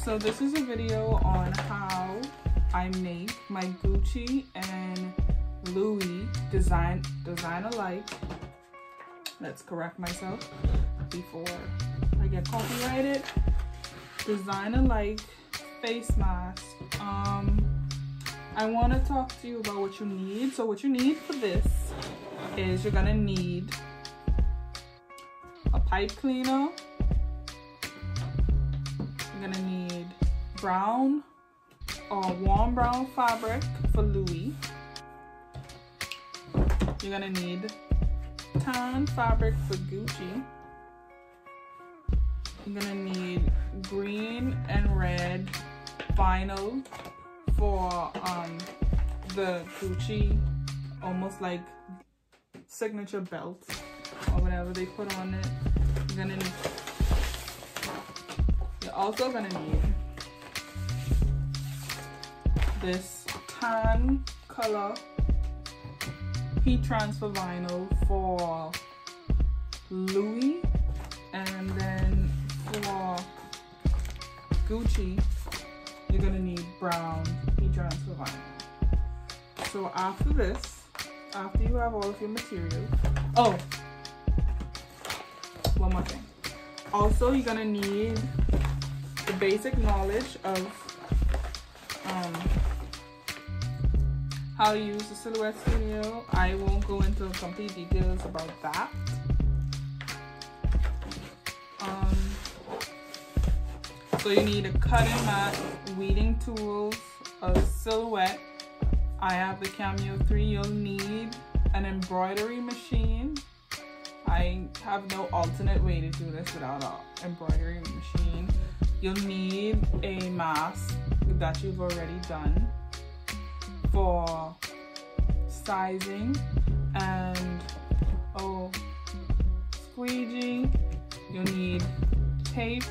So this is a video on how I make my Gucci and Louis design alike. Let's correct myself before I get copyrighted. Design alike face mask. I want to talk to you about what you need. So what you need for this is you're gonna need a pipe cleaner. You're gonna need brown or warm brown fabric for Louis. You're gonna need tan fabric for Gucci. You're gonna need green and red vinyl for the Gucci, almost like signature belt or whatever they put on it. You're also gonna need this tan color heat transfer vinyl for Louis, and then for Gucci you're gonna need brown heat transfer vinyl. So after this, after you have all of your materials, oh, one more thing. Also, you're gonna need the basic knowledge of how to use the Silhouette Studio. I won't go into complete details about that. So you need a cutting mat, weeding tools, a silhouette. I have the Cameo 3. You'll need an embroidery machine. I have no alternate way to do this without an embroidery machine. You'll need a mask that you've already done for sizing, and squeegee. You'll need tape.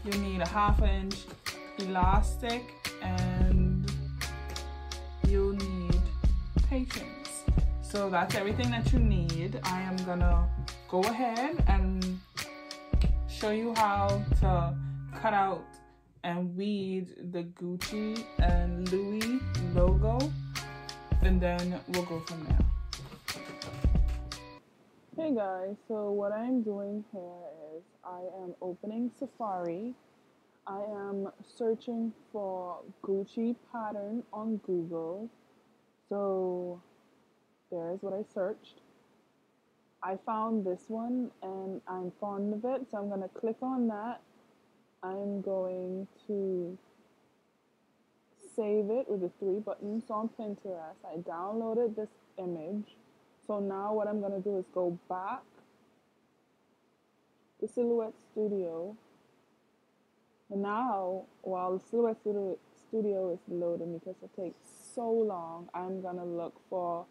You'll need a 1/2 inch elastic, and you'll need patience. So that's everything that you need. I am gonna go ahead and show you how to cut out and weed the Gucci and Louis logo, and then we'll go from there. Hey guys, so what I'm doing here is I am opening Safari. I am searching for Gucci pattern on Google. So there's what I searched. I found this one and I'm fond of it, so I'm going to click on that. I'm going to save it with the 3 buttons on Pinterest. I downloaded this image. So now what I'm going to do is go back to Silhouette Studio. And now, while the Silhouette Studio is loading, because it takes so long, I'm going to look for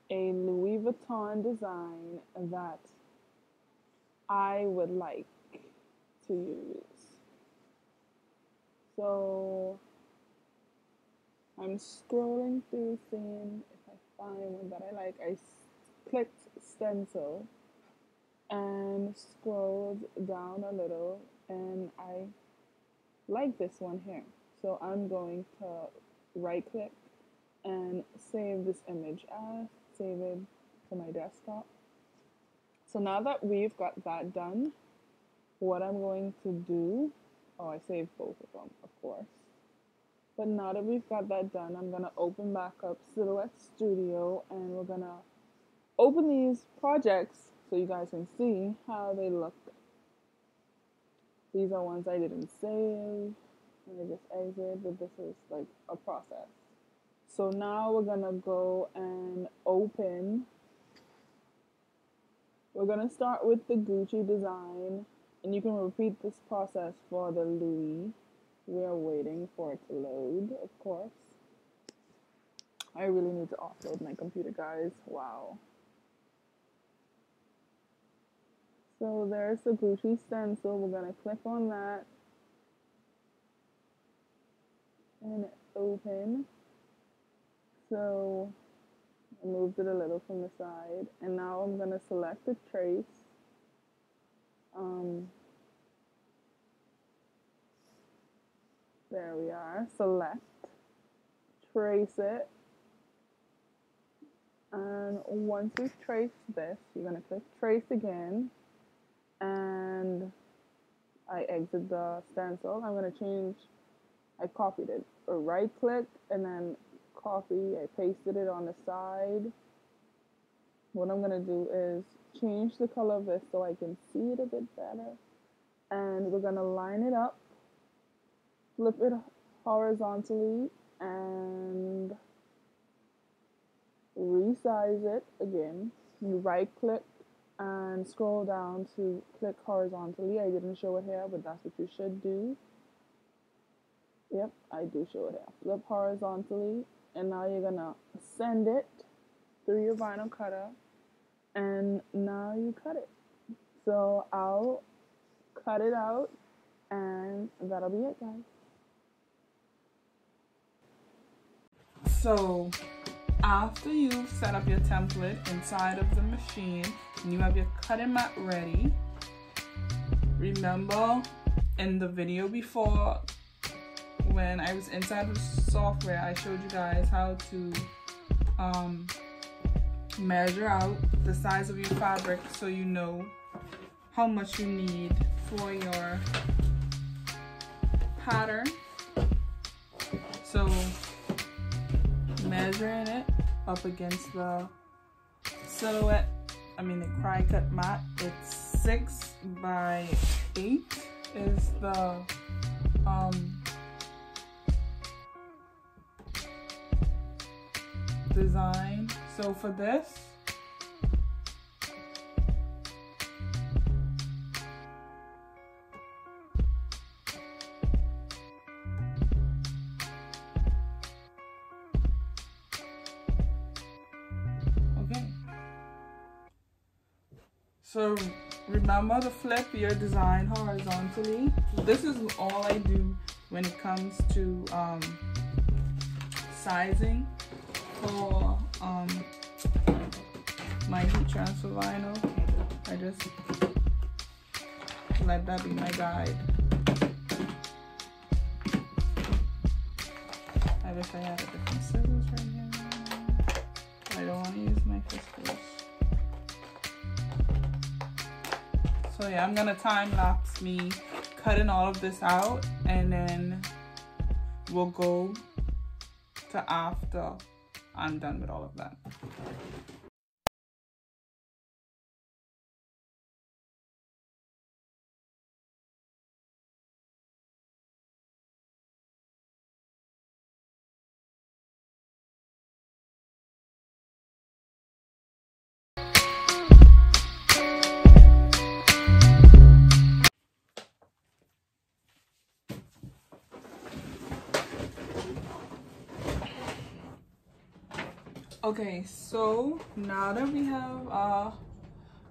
a Louis Vuitton design that I would like to use. So I'm scrolling through seeing if I find one that I like. I clicked stencil and scrolled down a little, and I like this one here. So I'm going to right click and save this image as, save it to my desktop. So now that we've got that done, what I'm going to do, I saved both of them, of course. But now that we've got that done, I'm gonna open back up Silhouette Studio, and we're gonna open these projects so you guys can see how they look. These are ones I didn't save, and I just exit, but this is like a process. So now we're gonna go and open. We're gonna start with the Gucci design, and you can repeat this process for the Louis. We are waiting for it to load, of course. I really need to offload my computer, guys. Wow. So there's the Gucci stencil. We're going to click on that and open. So I moved it a little from the side, and now I'm going to select the trace. There we are. Select, trace it, and once you've traced this, you're going to click trace again, and I exit the stencil. I'm going to change, I copied it, or right click and then copy. I pasted it on the side. What I'm going to do is change the color of this so I can see it a bit better, and we're going to line it up, flip it horizontally, and resize it again. You right click and scroll down to click horizontally. I didn't show it here, but that's what you should do. Yep, I do show it here. Flip horizontally, and now you're gonna send it through your vinyl cutter, and now you cut it. So I'll cut it out, and that'll be it, guys. So after you've set up your template inside of the machine and you have your cutting mat ready, remember in the video before when I was inside of the software, I showed you guys how to measure out the size of your fabric so you know how much you need for your pattern. So measuring it up against the silhouette, the cry cut mat, it's 6 by 8 is the design. So for this, so remember to flip your design horizontally. This is all I do when it comes to sizing for my heat transfer vinyl. I just let that be my guide. I wish I had a different scissors right here. I don't want to use my fingers. So yeah, I'm gonna time lapse me cutting all of this out, and then we'll go to after I'm done with all of that. Okay, so now that we have our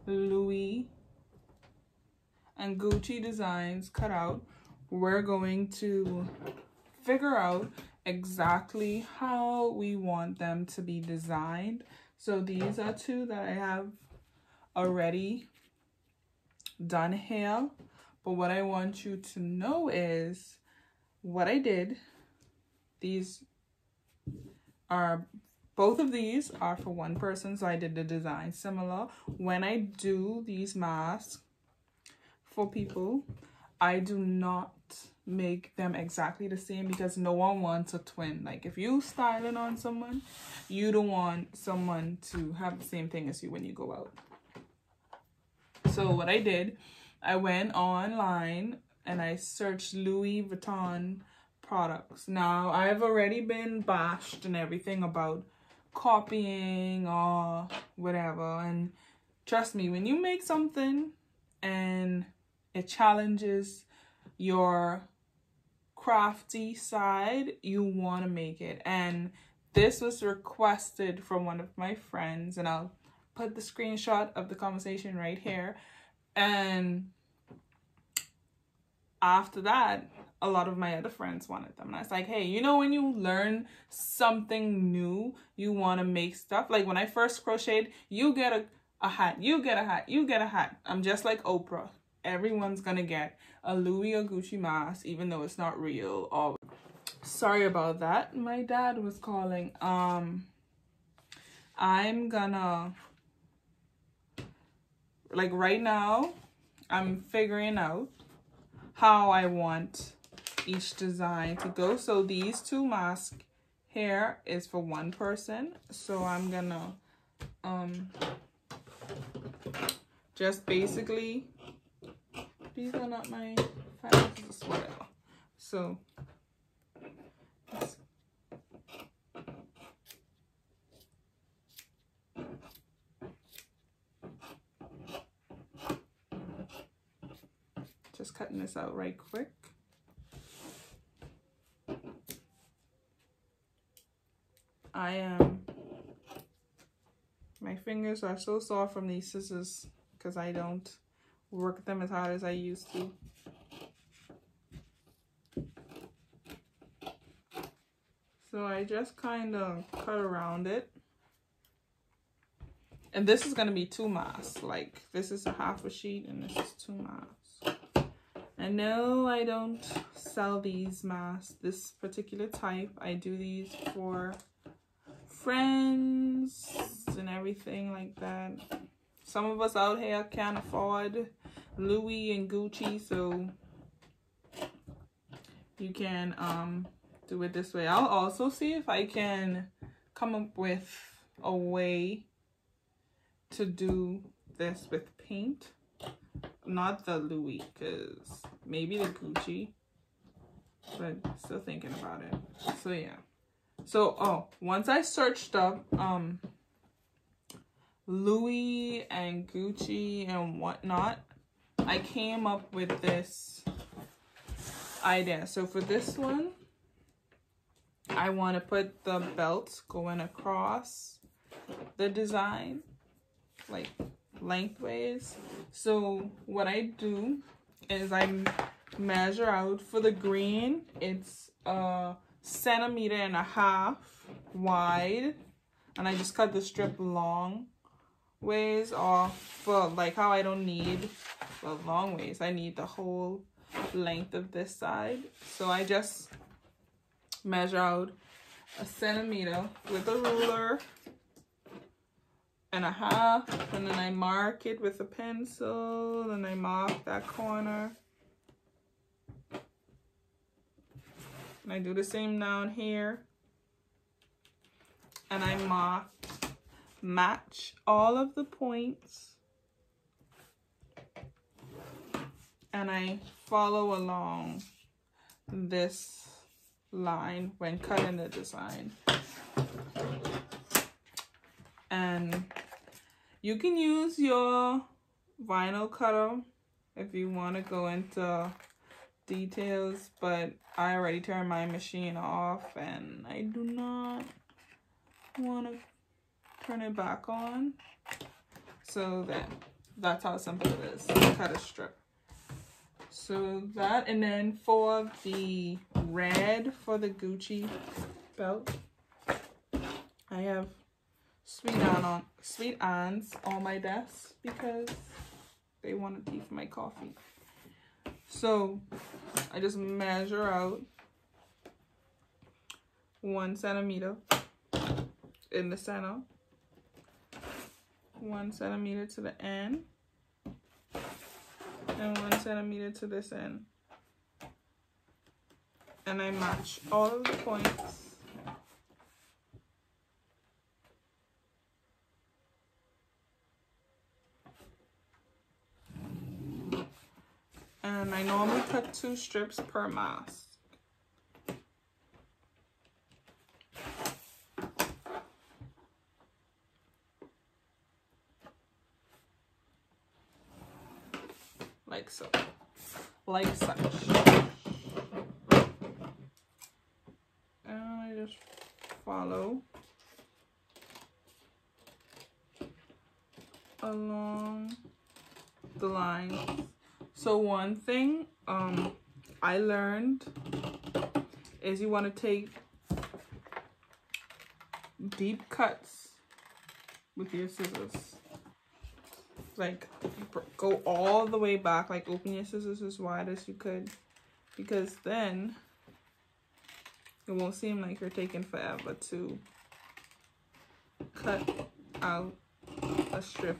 Louis and Gucci designs cut out, we're going to figure out exactly how we want them to be designed. So these are two that I have already done here, but what I want you to know is what I did. These are both of these are for one person, so I did the design similar. When I do these masks for people, I do not make them exactly the same because no one wants a twin. Like if you styling on someone, you don't want someone to have the same thing as you when you go out. So what I did, I went online and I searched Louis Vuitton products. Now I've already been bashed and everything about copying or whatever, and trust me, when you make something and it challenges your crafty side, you want to make it. And this was requested from one of my friends, and I'll put the screenshot of the conversation right here. And after that, a lot of my other friends wanted them. And I was like, hey, you know, when you learn something new, you want to make stuff. Like when I first crocheted, you get a hat, you get a hat, you get a hat. I'm just like Oprah. Everyone's going to get a Louis or Gucci mask, even though it's not real, or Sorry about that. My dad was calling. I'm gonna, like right now, I'm figuring out how I want each design to go. So these two masks here is for one person. So I'm gonna just basically, these are not my files, whatever. So just cutting this out right quick. My fingers are so sore from these scissors because I don't work them as hard as I used to. So I just kind of cut around it. And this is going to be 2 masks. Like this is a half a sheet and this is 2 masks. I know I don't sell these masks, this particular type. I do these for friends and everything like that. Some of us out here can't afford Louis and Gucci, so you can do it this way. I'll also see if I can come up with a way to do this with paint. Not the Louis, because maybe the Gucci, but still thinking about it. So yeah. So once I searched up Louis and Gucci and whatnot, I came up with this idea. So for this one, I want to put the belt going across the design, like lengthways. So what I do is I measure out for the green. It's 1.5 centimeters wide, and I just cut the strip long ways, or for like how I don't need the long ways, I need the whole length of this side. So I just measure out 1 centimeter with a ruler and a half, and then I mark it with a pencil, and I mark that corner, and I do the same down here, and I match all of the points, and I follow along this line when cutting the design. And you can use your vinyl cutter if you want to go into details, but I already turned my machine off and I do not want to turn it back on. So that's how simple it is. Cut a strip. So that, and then for the red for the Gucci belt, I have sweet ants on my desk because they want to tea for my coffee. So I just measure out 1 centimeter in the center, 1 centimeter to the end, and 1 centimeter to this end, and I match all of the points. And I normally cut 2 strips per mask. Like so. Like such. And I just follow along the line. So one thing I learned is you want to take deep cuts with your scissors. Like go all the way back, like open your scissors as wide as you could, because then It won't seem like you're taking forever to cut out a strip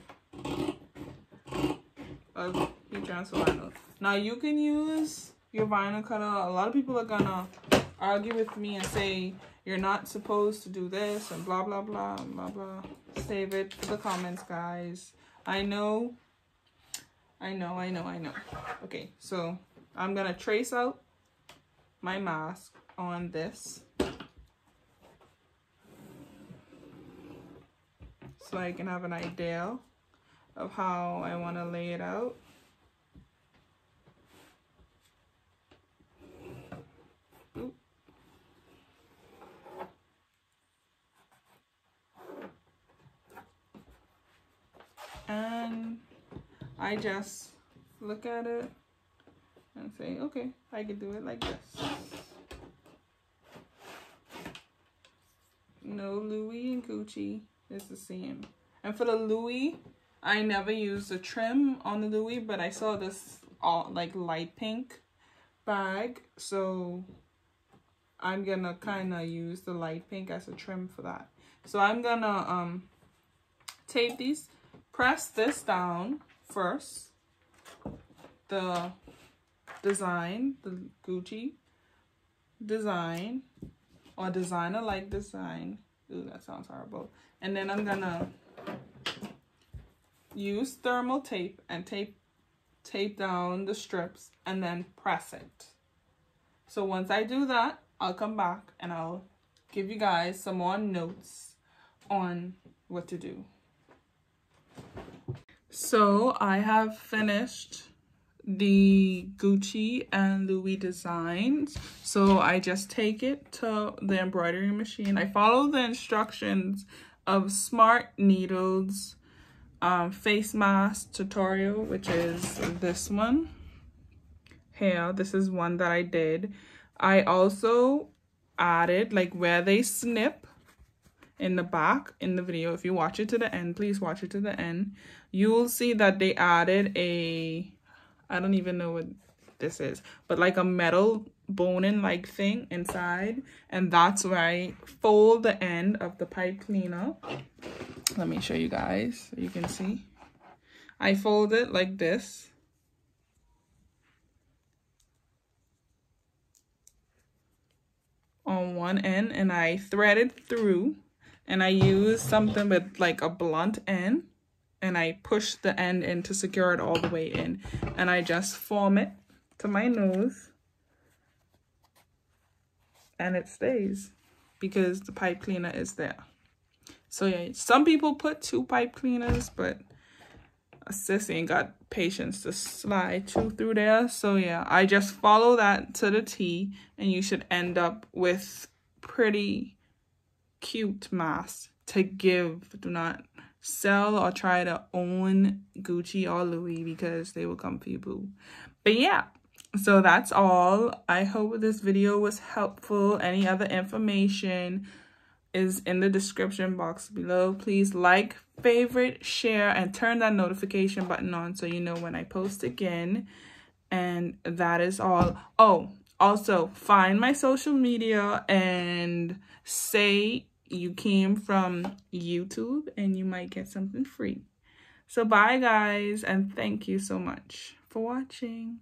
of heat transfer vinyl. Now you can use your vinyl cutter. A lot of people are gonna argue with me and say you're not supposed to do this and blah blah blah blah blah. Save it for the comments, guys. I know. Okay, so I'm gonna trace out my mask on this so I can have an idea of how I want to lay it out. Oop. And I just look at it and say, okay, I can do it like this. No, Louis and Gucci is the same. And for the Louis, I never used a trim on the Louis, but I saw this all like light pink bag, so I'm gonna kind of use the light pink as a trim for that. So I'm gonna tape these, press this down first, the design, the Gucci design, or designer like design. Ooh, that sounds horrible. And then I'm gonna use thermal tape and tape down the strips and then press it. So once I do that, I'll come back and I'll give you guys some more notes on what to do. So I have finished the Gucci and Louis designs. So I just take it to the embroidery machine. I follow the instructions of Smart Needles face mask tutorial, which is this one here. This is one that I did. I also added like where they snip in the back in the video. If you watch it to the end, please watch it to the end. You will see that they added a, I don't even know what this is, but like a metal boning like thing inside, and that's where I fold the end of the pipe cleaner. Let me show you guys so you can see. I fold it like this. On one end, and I thread it through, and I use something with like a blunt end, and I push the end in to secure it all the way in, and I just form it to my nose, and it stays because the pipe cleaner is there. So yeah, some people put 2 pipe cleaners, but a sis ain't got patience to slide 2 through there. So yeah, I just follow that to the T, and you should end up with pretty cute masks to give. Do not sell or try to own Gucci or Louis because they will come for you, boo. But yeah, so that's all. I hope this video was helpful. Any other information is in the description box below. Please like, favorite, share, and turn that notification button on so you know when I post again. And that is all. Oh, also find my social media and say you came from YouTube and you might get something free. So bye guys, and thank you so much for watching.